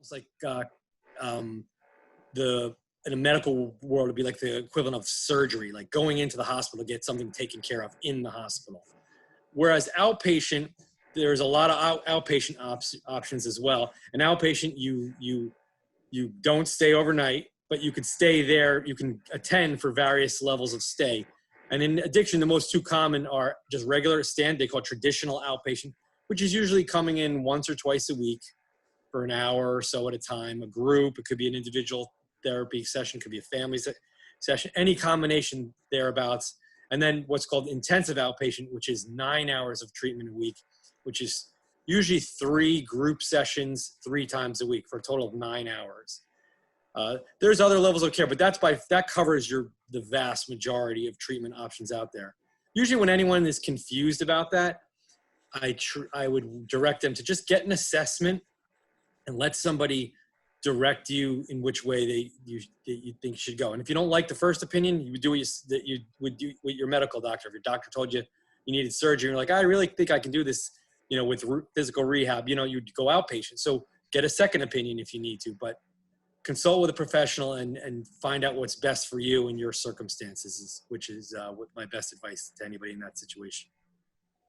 It's like the in a medical world, it'd be like the equivalent of surgery, like going into the hospital to get something taken care of in the hospital. Whereas outpatient, there's a lot of outpatient options as well. An outpatient, you don't stay overnight, but you could stay there. You can attend for various levels of stay. And in addiction, the most two common are just regular they call traditional outpatient, which is usually coming in once or twice a week for an hour or so at a time. A group, it could be an individual therapy session, could be a family session, any combination thereabouts. And then what's called intensive outpatient, which is 9 hours of treatment a week, which is usually 3 group sessions 3 times a week for a total of 9 hours. There's other levels of care, but that covers the vast majority of treatment options out there. Usually when anyone is confused about that, I would direct them to just get an assessment and let somebody direct you in which way you think should go. And if you don't like the first opinion, you would do what you would do with your medical doctor. If your doctor told you you needed surgery, you're like, I really think I can do this, with physical rehab, you'd go outpatient. So get a second opinion if you need to, but consult with a professional and find out what's best for you and your circumstances, which is what my best advice to anybody in that situation.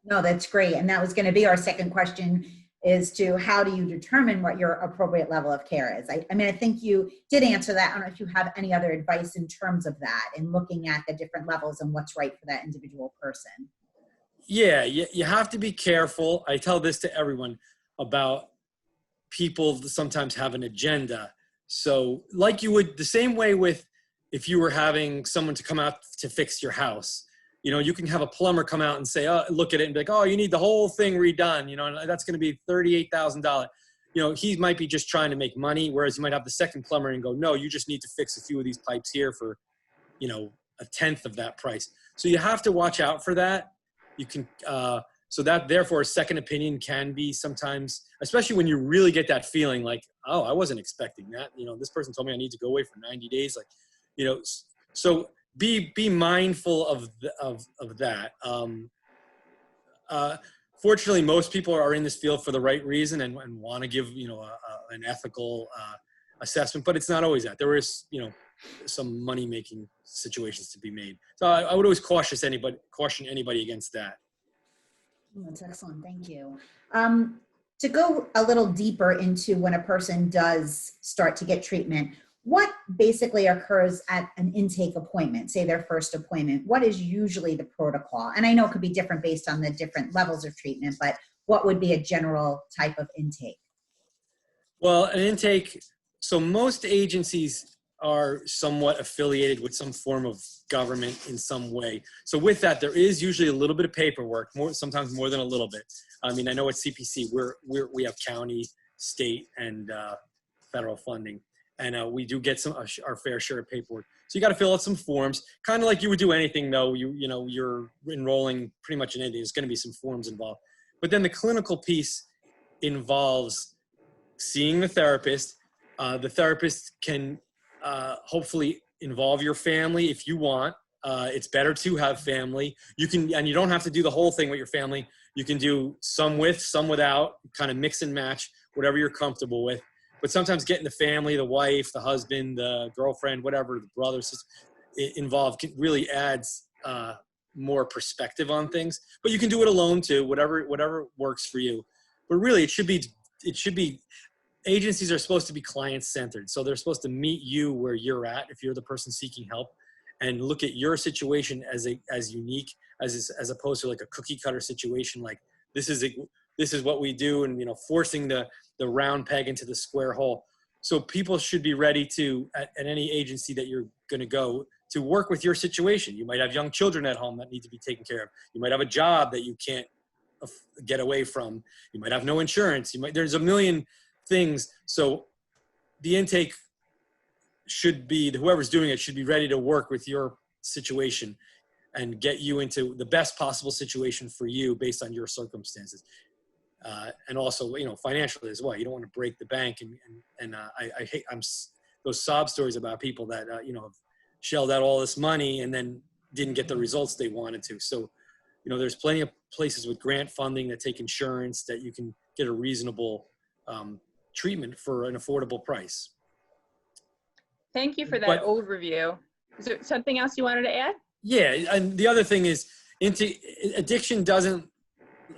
No, that's great. And that was going to be our second question, is to how do you determine what your appropriate level of care is? I mean, I think you did answer that. I don't know if you have any other advice in terms of that and looking at the different levels and what's right for that individual person. Yeah, you have to be careful. I tell this to everyone about people that sometimes have an agenda. So like you would the same way with if you were having someone to come out to fix your house. You can have a plumber come out and say, oh, look at it and be like, oh, you need the whole thing redone, and that's going to be $38,000. He might be just trying to make money, whereas you might have the second plumber and go, no, you just need to fix a few of these pipes here for, a tenth of that price. So you have to watch out for that. You can, so that therefore a second opinion can be sometimes, especially when you really get that feeling like, oh, I wasn't expecting that. This person told me I need to go away for 90 days. So be mindful of that. Fortunately, most people are in this field for the right reason and want to give an ethical assessment, but it's not always that. There is some money making situations to be made. So I would always caution anybody against that. That's excellent. Thank you. To go a little deeper into when a person does start to get treatment, what basically occurs at an intake appointment, say their first appointment? What is usually the protocol? And I know it could be different based on the different levels of treatment, but what would be a general type of intake? Well, an intake, so most agencies are somewhat affiliated with some form of government in some way. So with that, there is usually a little bit of paperwork, sometimes more than a little bit. I mean, I know at CPC, we have county, state, and federal funding. And we do get our fair share of paperwork. So you got to fill out some forms, kind of like you would do anything, though. You're enrolling pretty much in anything. There's going to be some forms involved. But then the clinical piece involves seeing the therapist. The therapist can hopefully involve your family if you want. It's better to have family. And you don't have to do the whole thing with your family. You can do some with, some without, kind of mix and match, whatever you're comfortable with. But sometimes getting the family, the wife, the husband, the girlfriend, whatever, the brother, sister involved really adds more perspective on things. But you can do it alone too, whatever works for you. But really, it should be. Agencies are supposed to be client-centered, so they're supposed to meet you where you're at if you're the person seeking help, and look at your situation as unique as opposed to like a cookie-cutter situation. Like this is what we do, and forcing the round peg into the square hole. So people should be ready to, at any agency that you're going to go, to work with your situation. You might have young children at home that need to be taken care of. You might have a job that you can't get away from. You might have no insurance. There's a million things. So the intake should be, whoever's doing it should be ready to work with your situation and get you into the best possible situation for you based on your circumstances. And also, financially as well. You don't want to break the bank. And I hate those sob stories about people that, have shelled out all this money and then didn't get the results they wanted to. So, there's plenty of places with grant funding that take insurance that you can get a reasonable treatment for an affordable price. Thank you for that But overview. Is there something else you wanted to add? yeah, and the other thing is, addiction doesn't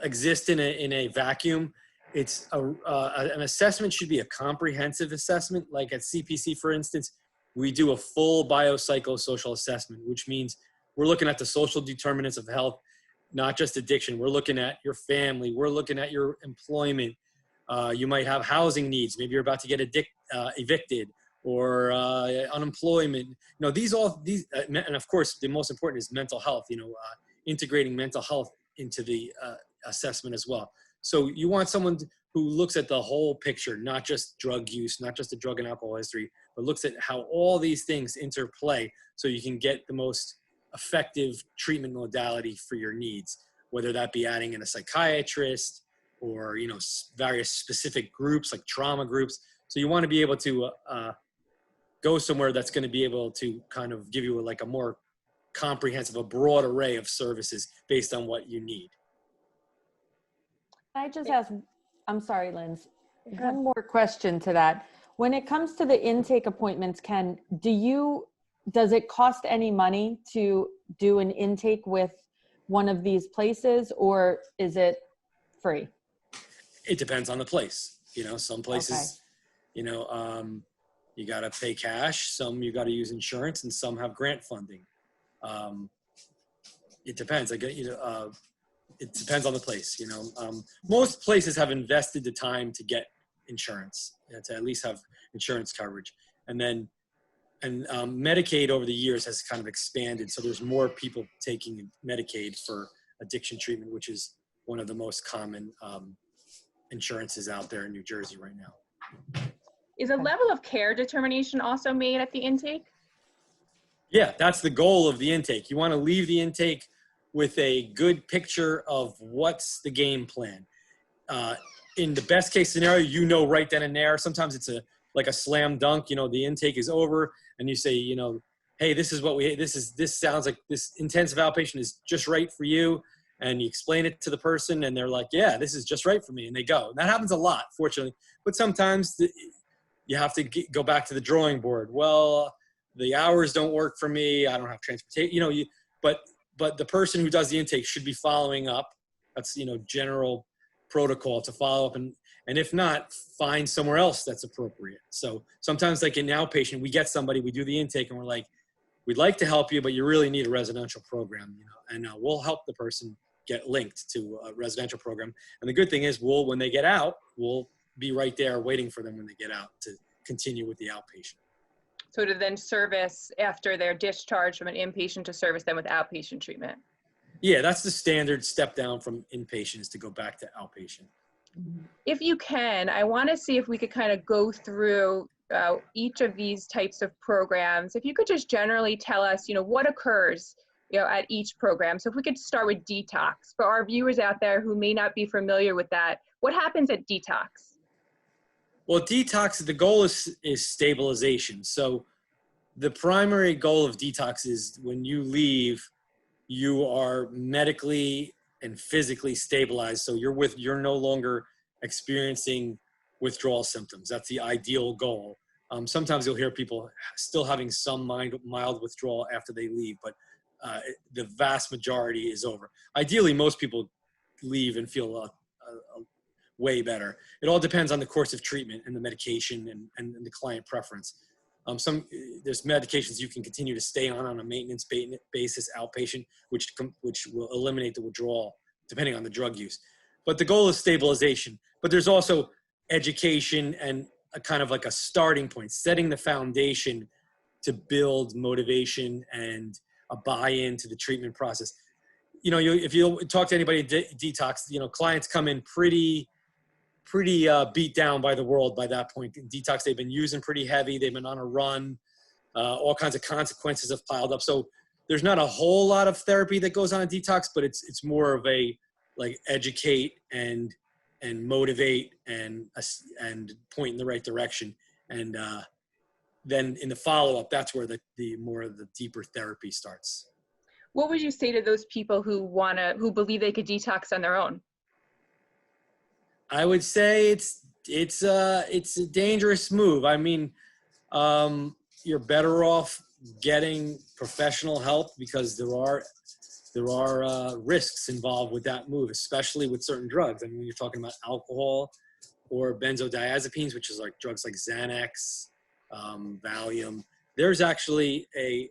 exist in a vacuum. It's an assessment should be a comprehensive assessment. Like at CPC, for instance, we do a full biopsychosocial assessment, which means we're looking at the social determinants of health, not just addiction. We're looking at your family. We're looking at your employment. You might have housing needs. Maybe you're about to get evicted, or unemployment. You know, these, and of course, the most important is mental health. You know, integrating mental health into the assessment as well. So you want someone who looks at the whole picture, not just drug use, not just the drug and alcohol history, but looks at how all these things interplay so you can get the most effective treatment modality for your needs, whether that be adding in a psychiatrist or, you know, various specific groups like trauma groups. So you want to be able to go somewhere that's going to be able to kind of give you like a more comprehensive, a broad array of services based on what you need. Can I just ask, I'm sorry, Linz, one more question to that. When it comes to the intake appointments, does it cost any money to do an intake with one of these places, or is it free? It depends on the place. You know, some places, Okay. you know, you got to pay cash, some you got to use insurance, and some have grant funding. It depends. It depends on the place. You know, most places have invested the time to get insurance, to at least have insurance coverage, and Medicaid over the years has kind of expanded, so there's more people taking Medicaid for addiction treatment, which is one of the most common insurances out there in New Jersey right now. Is a level of care determination also made at the intake? Yeah, that's the goal of the intake. You want to leave the intake with a good picture of what's the game plan. In the best case scenario, you know right then and there. Sometimes it's like a slam dunk. You know, the intake is over, and you say, you know, hey, this sounds like this intensive outpatient is just right for you. And you explain it to the person, and they're like, yeah, this is just right for me, and they go. And that happens a lot, fortunately. But sometimes you have to go back to the drawing board. Well, the hours don't work for me. I don't have transportation. You know, but the person who does the intake should be following up. That's, you know, general protocol to follow up, and if not, find somewhere else that's appropriate. So sometimes, like in outpatient, we get somebody, we do the intake, and we're like, we'd like to help you, but you really need a residential program, you know, and we'll help the person get linked to a residential program. And the good thing is, when they get out, we'll be right there waiting for them when they get out to continue with the outpatient. So to then service after they're discharged from an inpatient to service them with outpatient treatment. Yeah, that's the standard step down from inpatient, is to go back to outpatient. If you can, I want to see if we could kind of go through each of these types of programs. If you could just generally tell us, you know, what occurs, you know, at each program. So if we could start with Detox. For our viewers out there who may not be familiar with that, what happens at Detox? Well, Detox, the goal is stabilization. So the primary goal of Detox is when you leave, you are medically and physically stabilized. So you're no longer experiencing withdrawal symptoms. That's the ideal goal. Sometimes you'll hear people still having some mild withdrawal after they leave, but the vast majority is over. Ideally, most people leave and feel way better. It all depends on the course of treatment and the medication and the client preference. There's medications you can continue to stay on a maintenance basis, outpatient, which will eliminate the withdrawal depending on the drug use. But the goal is stabilization. But there's also education and a kind of like a starting point, setting the foundation to build motivation and a buy-in to the treatment process. You know, if you talk to anybody at Detox, you know, clients come in pretty beat down by the world by that point. In Detox, they've been using pretty heavy. They've been on a run. All kinds of consequences have piled up. So there's not a whole lot of therapy that goes on in Detox, but it's more of a like educate and motivate and point in the right direction. And then in the follow-up, that's where the more of the deeper therapy starts. What would you say to those people who believe they could detox on their own? I would say it's It's a dangerous move. I mean, you're better off getting professional help because there are risks involved with that move, especially with certain drugs. I mean, when you're talking about alcohol or benzodiazepines, which is like drugs like Xanax, Valium, there's actually a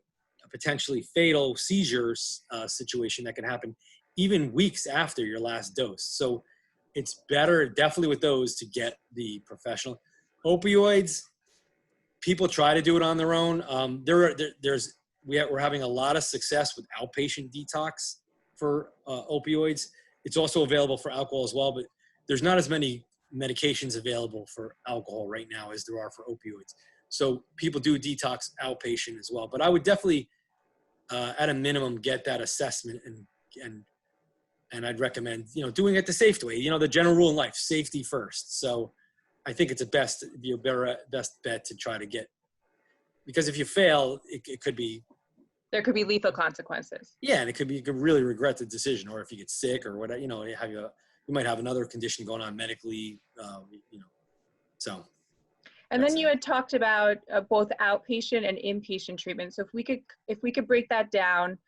potentially fatal seizures situation that can happen even weeks after your last dose. So it's better, definitely with those, to get the professional. Opioids, people try to do it on their own. We're having a lot of success with outpatient detox for opioids. It's also available for alcohol as well, but there's not as many medications available for alcohol right now as there are for opioids. So people do detox outpatient as well. But I would definitely, at a minimum, get that assessment, and I'd recommend, doing it the safe way. The general rule in life: safety first. So I think it's best bet to try to get, because if you fail, it could be. There could be lethal consequences. Yeah, and you could really regret the decision, or if you get sick or whatever, you might have another condition going on medically, so. And then you had talked about both outpatient and inpatient treatment. So if we could break that down,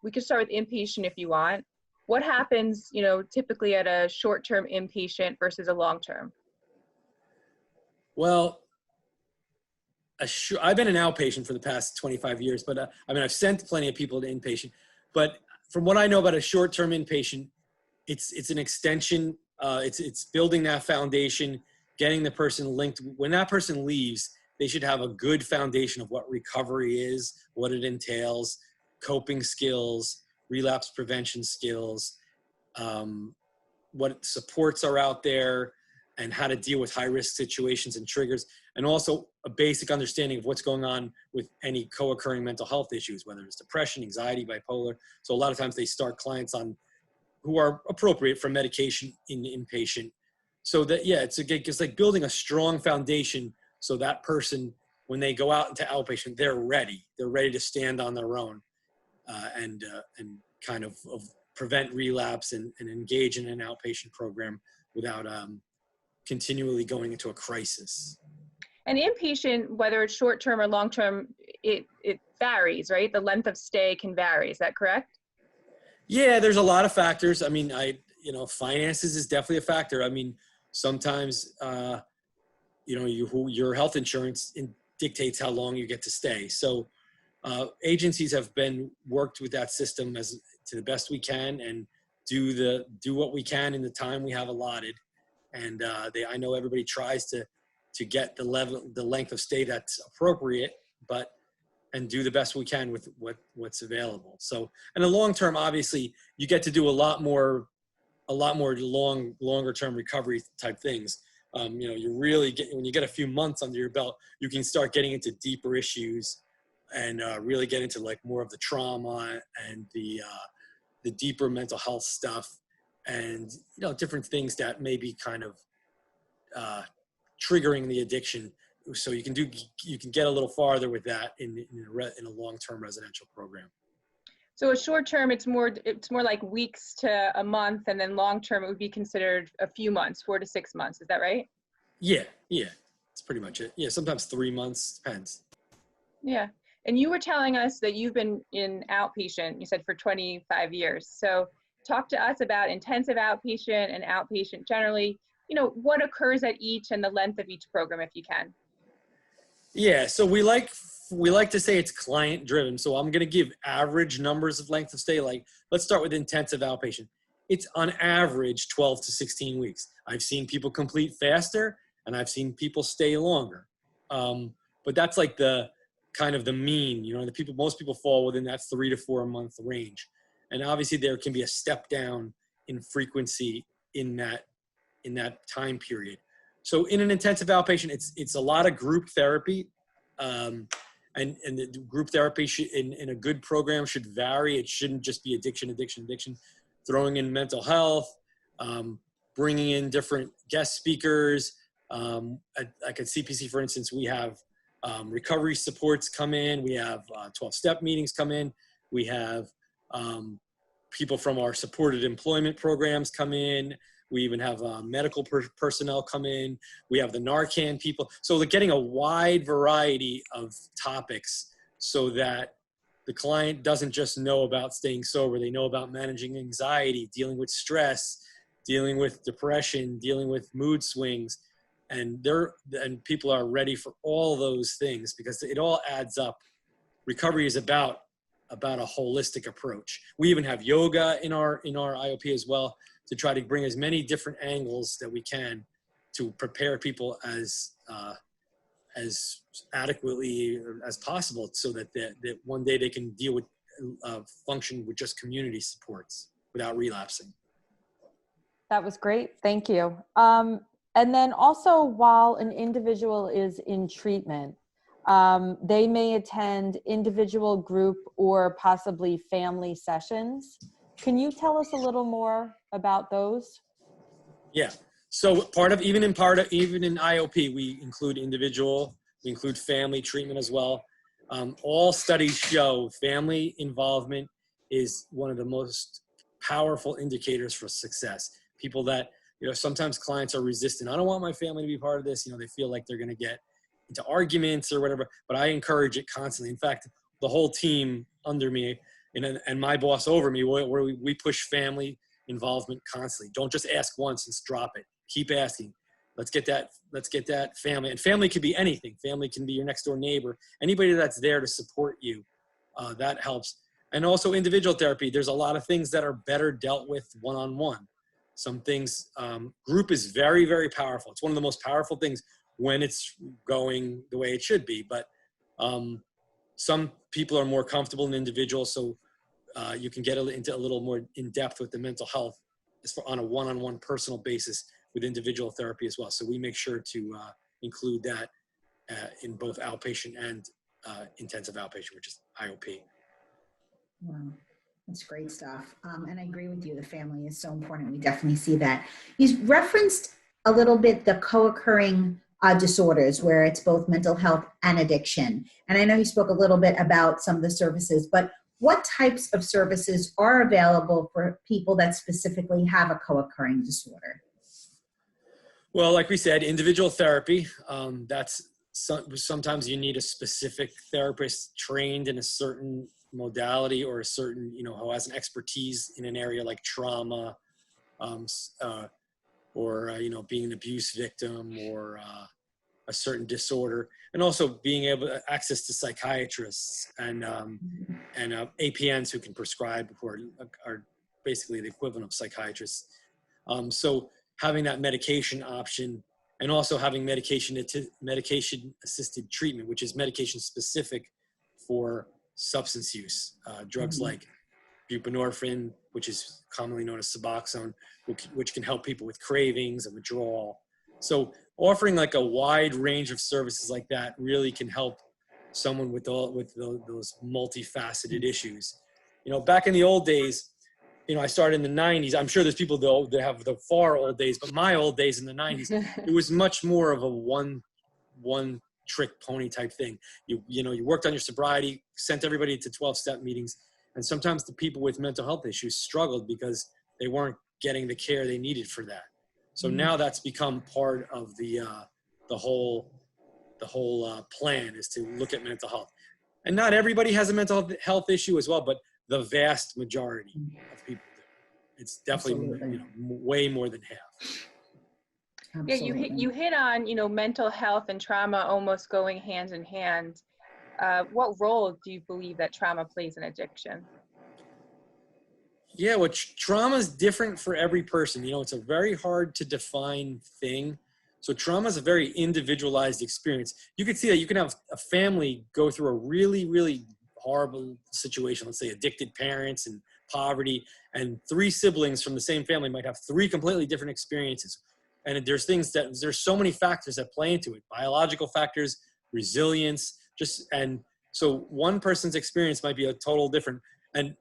we could start with inpatient if you want. What happens, typically at a short-term inpatient versus a long-term? Well, I've been an outpatient for the past 25 years, but I've sent plenty of people to inpatient. But from what I know about a short-term inpatient, it's an extension. It's building that foundation, getting the person linked. When that person leaves, they should have a good foundation of what recovery is, what it entails, coping skills, relapse prevention skills, what supports are out there, and how to deal with high-risk situations and triggers, and also a basic understanding of what's going on with any co-occurring mental health issues, whether it's depression, anxiety, bipolar. So a lot of times they start clients on who are appropriate for medication in inpatient. So that, it's like building a strong foundation so that person, when they go out into outpatient, they're ready. They're ready to stand on their own, and kind of prevent relapse and engage in an outpatient program without continually going into a crisis. And inpatient, whether it's short-term or long-term, it varies, right? The length of stay can vary. Is that correct? Yeah, there's a lot of factors. I mean, finances is definitely a factor. I mean, sometimes, your health insurance dictates how long you get to stay. So agencies have worked with that system to the best we can, and do what we can in the time we have allotted. And I know everybody tries to get the length of stay that's appropriate, and do the best we can with what's available. So, in the long term, obviously, you get to do a lot more longer term recovery type things. You really when you get a few months under your belt, you can start getting into deeper issues, and really get into like more of the trauma and the deeper mental health stuff, and different things that may be kind of triggering the addiction. So you can get a little farther with that in a long-term residential program. So a short term, it's more like weeks to a month, and then long term it would be considered a few months, 4 to 6 months. Is that right? Yeah, that's pretty much it. Yeah, sometimes 3 months, depends. Yeah. And you were telling us that you've been in outpatient, you said, for 25 years. So talk to us about intensive outpatient and outpatient generally, what occurs at each and the length of each program, if you can. Yeah, so we like to say it's client driven. So I'm going to give average numbers of length of stay. Like, let's start with intensive outpatient. It's on average 12 to 16 weeks. I've seen people complete faster, and I've seen people stay longer. But that's like the kind of the mean, most people fall within that 3 to 4 month range. And obviously there can be a step down in frequency in that time period. So in an intensive outpatient, it's a lot of group therapy, and the group therapy in a good program should vary. It shouldn't just be addiction. Throwing in mental health, bringing in different guest speakers. Like at CPC, for instance, we have recovery supports come in. We have 12-step meetings come in. We have people from our supported employment programs come in. We even have medical personnel come in. We have the Narcan people. So they're getting a wide variety of topics so that the client doesn't just know about staying sober. They know about managing anxiety, dealing with stress, dealing with depression, dealing with mood swings. And people are ready for all those things because it all adds up. Recovery is about a holistic approach. We even have yoga in our IOP as well, to try to bring as many different angles that we can to prepare people as adequately as possible, so that one day they can deal with function with just community supports without relapsing. That was great. Thank you. And then also, while an individual is in treatment, they may attend individual, group, or possibly family sessions. Can you tell us a little more about those? Yeah. So even in IOP, we include individual, we include family treatment as well. All studies show family involvement is one of the most powerful indicators for success. People that, sometimes clients are resistant. I don't want my family to be part of this. They feel like they're going to get into arguments or whatever, but I encourage it constantly. In fact, the whole team under me and my boss over me, where we push family involvement constantly. Don't just ask once and drop it. Keep asking. Let's get that family. And family can be anything. Family can be your next door neighbor, anybody that's there to support you. That helps. And also individual therapy. There's a lot of things that are better dealt with one-on-one. Some things, group is very, very powerful. It's one of the most powerful things when it's going the way it should be. But some people are more comfortable in individual, so you can get into a little more in depth with the mental health on a one-on-one personal basis with individual therapy as well. So we make sure to include that in both outpatient and intensive outpatient, which is IOP. Wow, that's great stuff. And I agree with you. The family is so important. We definitely see that. You referenced a little bit the co-occurring disorders where it's both mental health and addiction. And I know you spoke a little bit about some of the services, but what types of services are available for people that specifically have a co-occurring disorder? Well, like we said, individual therapy, sometimes you need a specific therapist trained in a certain modality or a certain, who has an expertise in an area like trauma, or being an abuse victim, or a certain disorder, and also being able to access to psychiatrists and APNs who can prescribe, who are basically the equivalent of psychiatrists. So having that medication option, and also having medication-assisted treatment, which is medication specific for substance use, drugs like buprenorphine, which is commonly known as Suboxone, which can help people with cravings and withdrawal. So offering like a wide range of services like that really can help someone with those multifaceted issues. Back in the old days, I started in the 90s. I'm sure there's people though that have the far old days, but my old days in the 90s, it was much more of a one trick pony type thing. You worked on your sobriety, sent everybody to 12-step meetings, and sometimes the people with mental health issues struggled because they weren't getting the care they needed for that. So now that's become part of the whole plan, is to look at mental health. And not everybody has a mental health issue as well, but the vast majority of people do. It's definitely way more than half. Absolutely. Yeah, you hit on mental health and trauma almost going hand in hand. What role do you believe that trauma plays in addiction? Yeah, well, trauma is different for every person. It's a very hard to define thing. So trauma is a very individualized experience. You could see that you can have a family go through a really, really horrible situation. Let's say addicted parents and poverty, and 3 siblings from the same family might have 3 completely different experiences. And there's so many factors that play into it. Biological factors, resilience, and so one person's experience might be a total different. And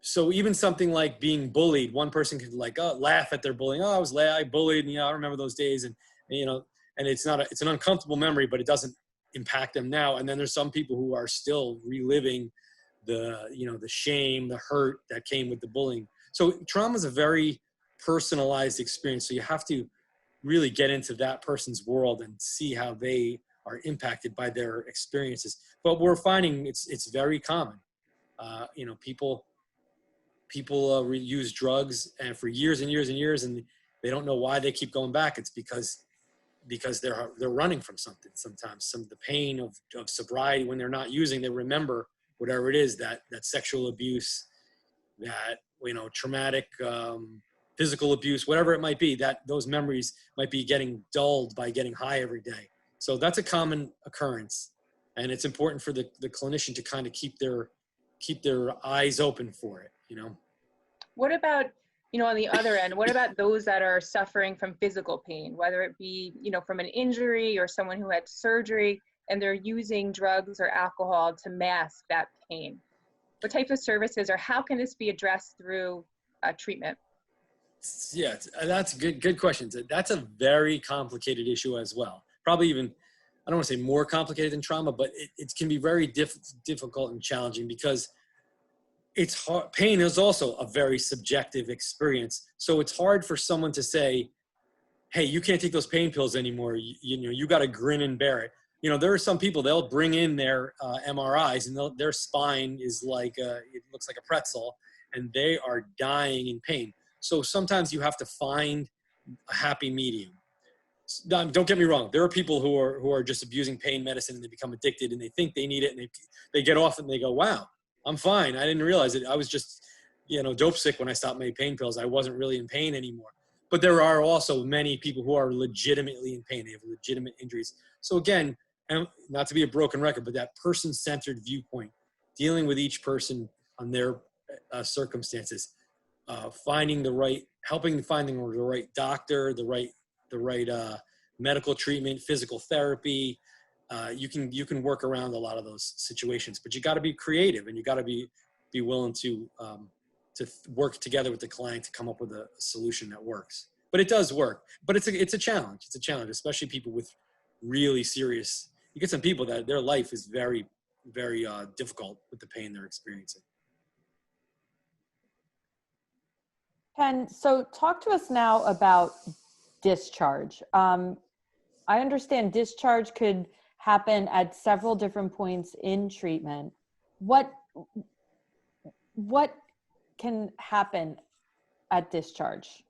so even something like being bullied, one person could laugh at their bullying. Oh, I bullied, and I remember those days, and it's an uncomfortable memory, but it doesn't impact them now. And then there's some people who are still reliving the shame, the hurt that came with the bullying. So trauma is a very personalized experience. So you have to really get into that person's world and see how they are impacted by their experiences. But we're finding it's very common. You know, people use drugs and for years and years and years, and they don't know why they keep going back. It's because they're running from something. Sometimes some of the pain of sobriety, when they're not using, they remember whatever it is, that sexual abuse, that, you know, traumatic physical abuse, whatever it might be, that those memories might be getting dulled by getting high every day. So that's a common occurrence, and it's important for the clinician to kind of keep their eyes open for it, you know. What about, you know, on the other end, what about those that are suffering from physical pain, whether it be, you know, from an injury or someone who had surgery and they're using drugs or alcohol to mask that pain? What types of services, or how can this be addressed through treatment? Yeah, that's good questions. That's a very complicated issue as well. Probably even, I don't want to say more complicated than trauma, but it can be very difficult and challenging because it's hard. Pain is also a very subjective experience. So it's hard for someone to say, hey, you can't take those pain pills anymore. You know, you got to grin and bear it. You know, there are some people, they'll bring in their MRIs and their spine is like, it looks like a pretzel, and they are dying in pain. So sometimes you have to find a happy medium. Don't get me wrong. There are people who are just abusing pain medicine and they become addicted and they think they need it, and they get off and they go, wow, I'm fine. I didn't realize it. I was just, you know, dope sick when I stopped my pain pills. I wasn't really in pain anymore. But there are also many people who are legitimately in pain. They have legitimate injuries. So again, and not to be a broken record, but that person-centered viewpoint, dealing with each person on their circumstances, finding the right doctor, the right medical treatment, physical therapy. You can work around a lot of those situations, but you got to be creative and you got to be willing to work together with the client to come up with a solution that works. But it does work. But it's a challenge. It's a challenge, especially people with really serious. You get some people that their life is very, very difficult with the pain they're experiencing. Ken, so talk to us now about discharge. I understand discharge could happen at several different points in treatment. What can happen at discharge?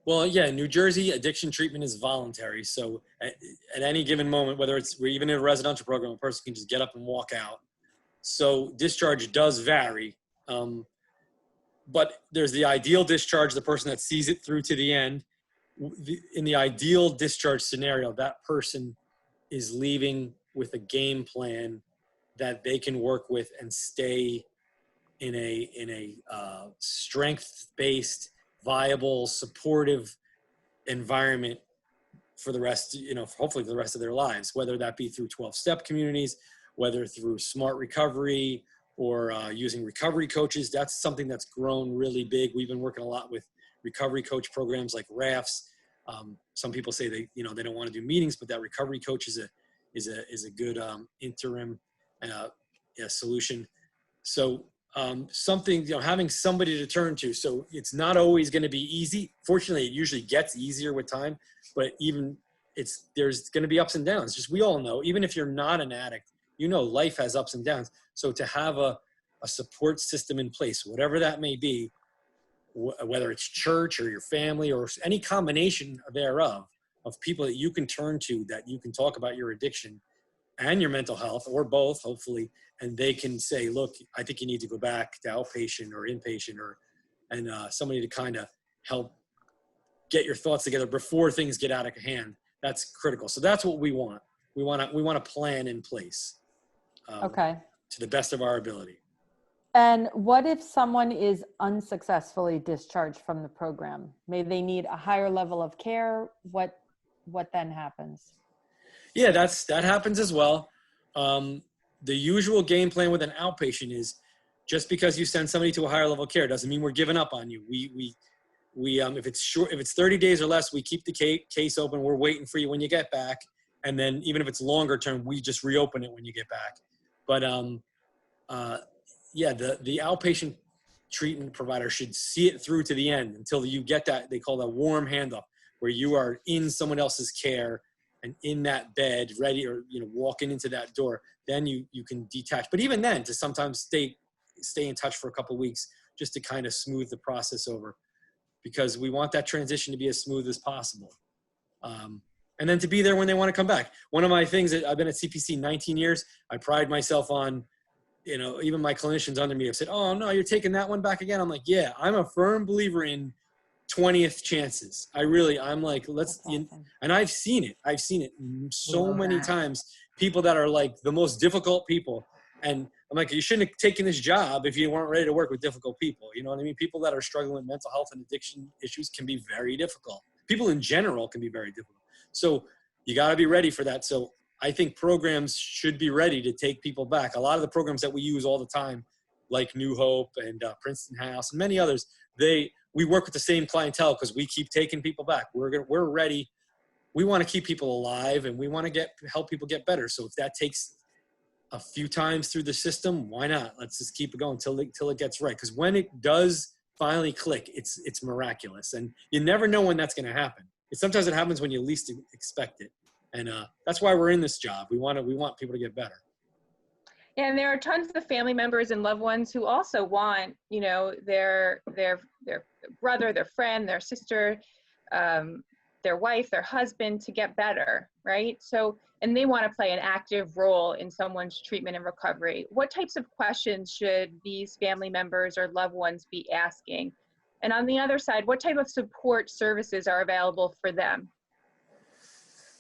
Well, yeah, in New Jersey, addiction treatment is voluntary. So at any given moment, whether we're even in a residential program, a person can just get up and walk out. So discharge does vary. But there's the ideal discharge, the person that sees it through to the end. In the ideal discharge scenario, that person is leaving with a game plan that they can work with and stay in a strength-based, viable, supportive environment for the rest, you know, hopefully for the rest of their lives, whether that be through 12-step communities, whether through smart recovery or using recovery coaches. That's something that's grown really big. We've been working a lot with recovery coach programs like RAFs. Some people say they don't want to do meetings, but that recovery coach is a good interim solution. So something, having somebody to turn to. So it's not always going to be easy. Fortunately, it usually gets easier with time, but there's going to be ups and downs. Just, we all know, even if you're not an addict, life has ups and downs. So to have a support system in place, whatever that may be, whether it's church or your family or any combination thereof, of people that you can turn to, that you can talk about your addiction and your mental health, or both, hopefully, and they can say, look, I think you need to go back to outpatient or inpatient, and somebody to kind of help get your thoughts together before things get out of hand. That's critical. So that's what we want. We want a plan in place. Okay. To the best of our ability. And what if someone is unsuccessfully discharged from the program? May they need a higher level of care? What then happens? Yeah, that happens as well. The usual game plan with an outpatient is, just because you send somebody to a higher level of care doesn't mean we're giving up on you. We if it's 30 days or less, we keep the case open. We're waiting for you when you get back, and then even if it's longer term, we just reopen it when you get back. But the outpatient treatment provider should see it through to the end until you get that, they call that warm handoff, where you are in someone else's care and in that bed, ready, or, you know, walking into that door. Then you can detach. But even then, to sometimes stay in touch for a couple of weeks just to kind of smooth the process over, because we want that transition to be as smooth as possible. And then to be there when they want to come back. One of my things that I've been at CPC 19 years, I pride myself on, you know, even my clinicians under me have said, oh no, you're taking that one back again. I'm like, yeah, I'm a firm believer in 20th chances. I'm like, and I've seen it so many times, people that are like the most difficult people. And I'm like, you shouldn't have taken this job if you weren't ready to work with difficult people. You know what I mean? People that are struggling with mental health and addiction issues can be very difficult. People in general can be very difficult. So you got to be ready for that. So I think programs should be ready to take people back. A lot of the programs that we use all the time, like New Hope and Princeton House and many others, we work with the same clientele because we keep taking people back. We're ready. We want to keep people alive, and we want to help people get better. So if that takes a few times through the system, why not? Let's just keep it going till it gets right. Because when it does finally click, it's miraculous, and you never know when that's going to happen. Sometimes it happens when you least expect it, and that's why we're in this job. We want people to get better. And there are tons of family members and loved ones who also want, you know, their brother, their friend, their sister, their wife, their husband to get better, right? So, and they want to play an active role in someone's treatment and recovery. What types of questions should these family members or loved ones be asking? And on the other side, what type of support services are available for them?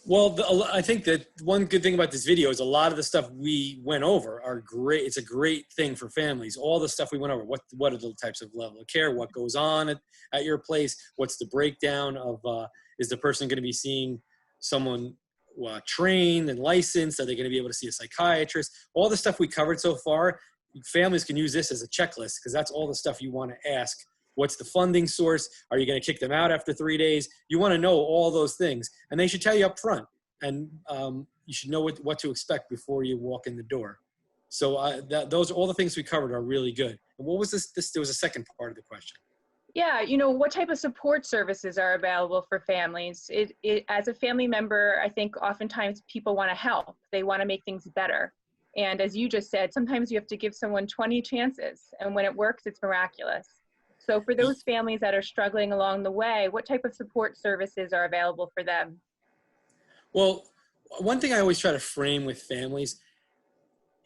Well, I think that one good thing about this video is a lot of the stuff we went over are great. It's a great thing for families. All the stuff we went over, what are the types of level of care, what goes on at your place, what's the breakdown of, is the person going to be seeing someone trained and licensed? Are they going to be able to see a psychiatrist? All the stuff we covered so far, families can use this as a checklist, because that's all the stuff you want to ask. What's the funding source? Are you going to kick them out after 3 days? You want to know all those things, and they should tell you up front. And you should know what to expect before you walk in the door. So those all the things we covered are really good. And what was this? There was a second part of the question. Yeah, you know, what type of support services are available for families? As a family member, I think oftentimes people want to help. They want to make things better. And as you just said, sometimes you have to give someone 20 chances, and when it works, it's miraculous. So for those families that are struggling along the way, what type of support services are available for them? Well, one thing I always try to frame with families,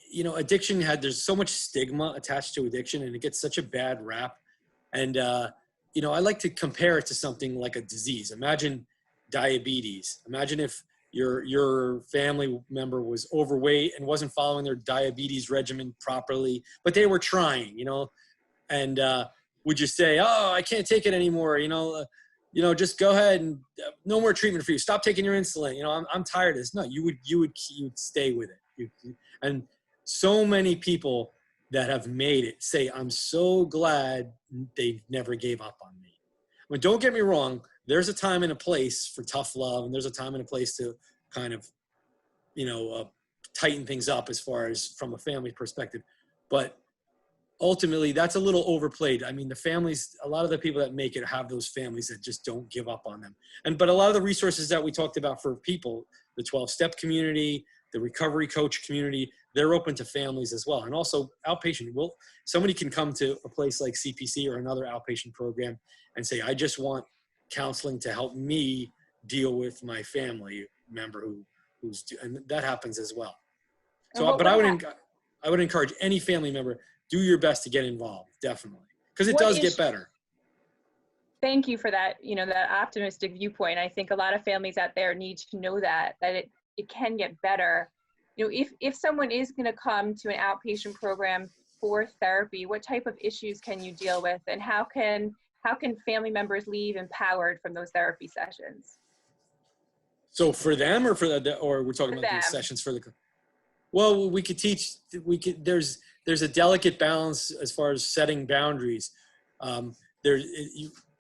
you know, addiction there's so much stigma attached to addiction, and it gets such a bad rap. And, you know, I like to compare it to something like a disease. Imagine diabetes. Imagine if your family member was overweight and wasn't following their diabetes regimen properly, but they were trying, you know, and, would you say, oh, I can't take it anymore? You know, just go ahead and no more treatment for you. Stop taking your insulin. You know, I'm tired of this. No, you would stay with it. And so many people that have made it say, I'm so glad they never gave up on me. I mean, don't get me wrong. There's a time and a place for tough love, and there's a time and a place to kind of, you know, tighten things up as far as from a family perspective. But ultimately, that's a little overplayed. I mean, a lot of the people that make it have those families that just don't give up on them. But a lot of the resources that we talked about for people, the 12-step community, the recovery coach community, they're open to families as well. And also outpatient. Somebody can come to a place like CPC or another outpatient program and say, I just want counseling to help me deal with my family member and that happens as well. So, but I would encourage any family member, do your best to get involved, definitely, because it does get better. Thank you for that, you know, that optimistic viewpoint. I think a lot of families out there need to know that it can get better. You know, if someone is going to come to an outpatient program for therapy, what type of issues can you deal with, and how can family members leave empowered from those therapy sessions? So for them, or or we're talking about the sessions for the. Well, we could teach. There's a delicate balance as far as setting boundaries. You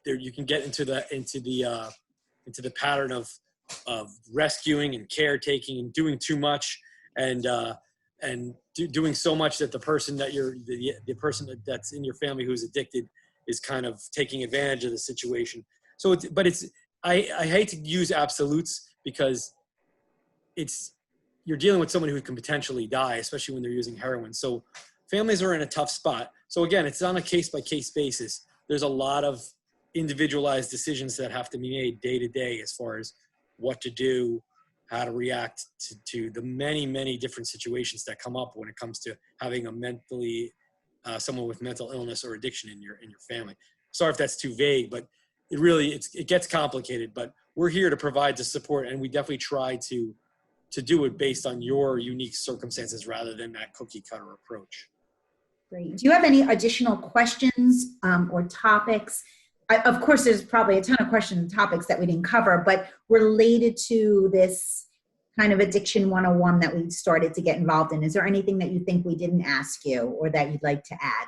can get into the pattern of rescuing and caretaking and doing too much, and doing so much that the person that the person that's in your family who's addicted is kind of taking advantage of the situation. So I hate to use absolutes because you're dealing with someone who can potentially die, especially when they're using heroin. So families are in a tough spot. So again, it's on a case-by-case basis. There's a lot of individualized decisions that have to be made day to day as far as what to do, how to react to the many, many different situations that come up when it comes to having a someone with mental illness or addiction in your family. Sorry if that's too vague, but it gets complicated. But we're here to provide the support, and we definitely try to do it based on your unique circumstances rather than that cookie cutter approach. Great. Do you have any additional questions or topics? Of course, there's probably a ton of questions and topics that we didn't cover, but related to this kind of addiction 101 that we started to get involved in, is there anything that you think we didn't ask you or that you'd like to add?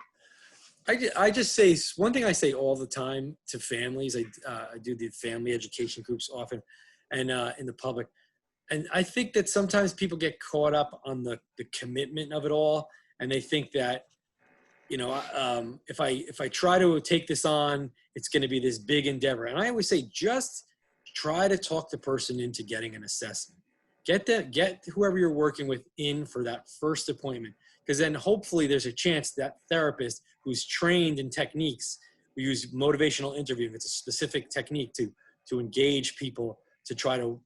I just say, one thing I say all the time to families, I do the family education groups often and in the public. And I think that sometimes people get caught up on the commitment of it all. And they think that, if I try to take this on, it's going to be this big endeavor. And I always say, just try to talk the person into getting an assessment. Get whoever you're working with in for that first appointment, because then hopefully there's a chance that therapist who's trained in techniques, we use motivational interviewing. It's a specific technique to engage people to try to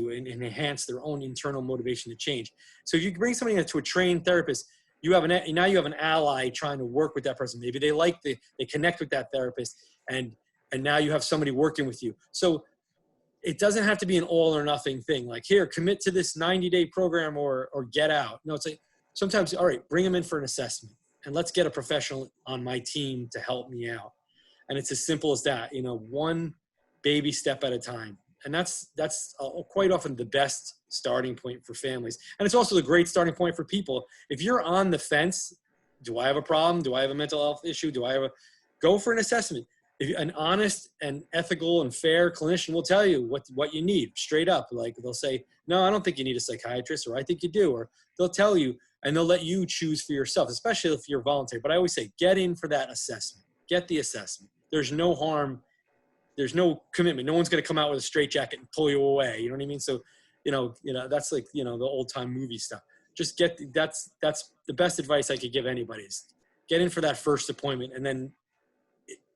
enhance their own internal motivation to change. So if you bring somebody to a trained therapist, now you have an ally trying to work with that person. Maybe they connect with that therapist, and now you have somebody working with you. So it doesn't have to be an all or nothing thing. Like, here, commit to this 90-day program or get out. No, it's like sometimes, all right, bring them in for an assessment and let's get a professional on my team to help me out. And it's as simple as that, one baby step at a time. And that's quite often the best starting point for families. And it's also the great starting point for people. If you're on the fence, do I have a problem? Do I have a mental health issue? Go for an assessment. An honest and ethical and fair clinician will tell you what you need straight up. Like, they'll say, no, I don't think you need a psychiatrist, or I think you do, or they'll tell you, and they'll let you choose for yourself, especially if you're voluntary. But I always say, get in for that assessment. Get the assessment. There's no harm. There's no commitment. No one's going to come out with a straitjacket and pull you away. You know what I mean? So, that's like, the old time movie stuff. Just that's the best advice I could give anybody is get in for that first appointment, and then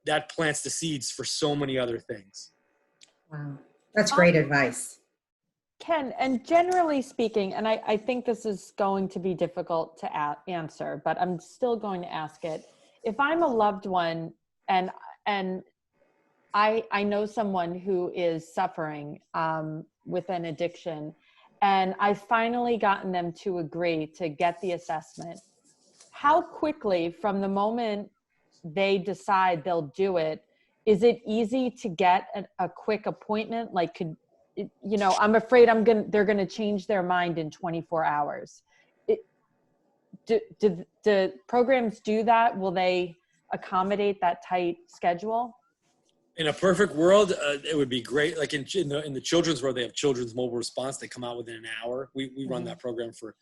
that plants the seeds for so many other things. Wow. That's great advice. Ken, and generally speaking, and I think this is going to be difficult to answer, but I'm still going to ask it. If I'm a loved one and I know someone who is suffering with an addiction, and I've finally gotten them to agree to get the assessment, how quickly from the moment they decide they'll do it, is it easy to get a quick appointment? Like, I'm afraid they're going to change their mind in 24 hours. Do programs do that? Will they accommodate that tight schedule? In a perfect world, it would be great. Like in the children's world, they have children's mobile response. They come out within an hour. We run that program for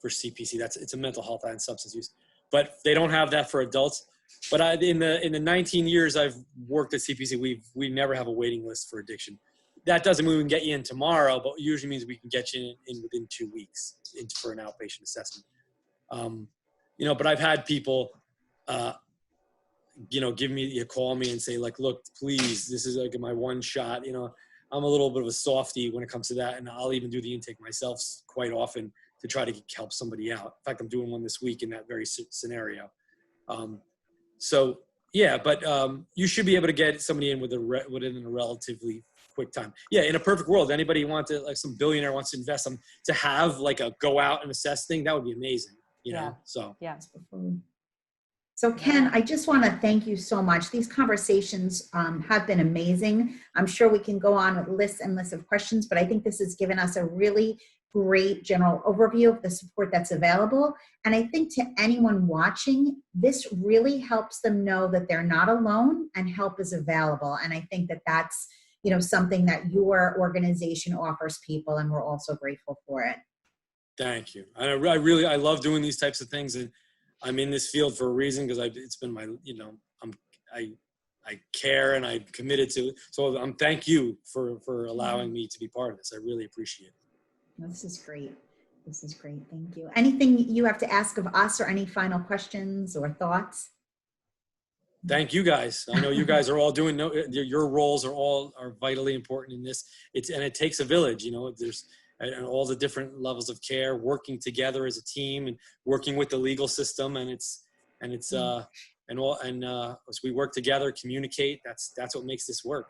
CPC. It's a mental health and substance use, but they don't have that for adults. But in the 19 years I've worked at CPC, we never have a waiting list for addiction. That doesn't mean we can get you in tomorrow, but usually means we can get you in within 2 weeks for an outpatient assessment. But I've had people, call me and say, like, look, please, this is like my one shot. I'm a little bit of a softie when it comes to that, and I'll even do the intake myself quite often to try to help somebody out. In fact, I'm doing one this week in that very scenario. So yeah, but you should be able to get somebody in within a relatively quick time. Yeah, in a perfect world, anybody some billionaire wants to invest to have like a go out and assess thing, that would be amazing. Yeah. So yeah. So Ken, I just want to thank you so much. These conversations have been amazing. I'm sure we can go on with lists and lists of questions, but I think this has given us a really great general overview of the support that's available. And I think to anyone watching, this really helps them know that they're not alone and help is available. And I think that that's, something that your organization offers people, and we're also grateful for it. Thank you. I really, I love doing these types of things, and I'm in this field for a reason, because it's been my, you know, I care and I'm committed to it. So thank you for allowing me to be part of this. I really appreciate it. This is great. This is great. Thank you. Anything you have to ask of us, or any final questions or thoughts? Thank you guys. I know you guys are all doing, your roles are vitally important in this. And it takes a village, you know, and all the different levels of care, working together as a team and working with the legal system. And as we work together, communicate, that's what makes this work.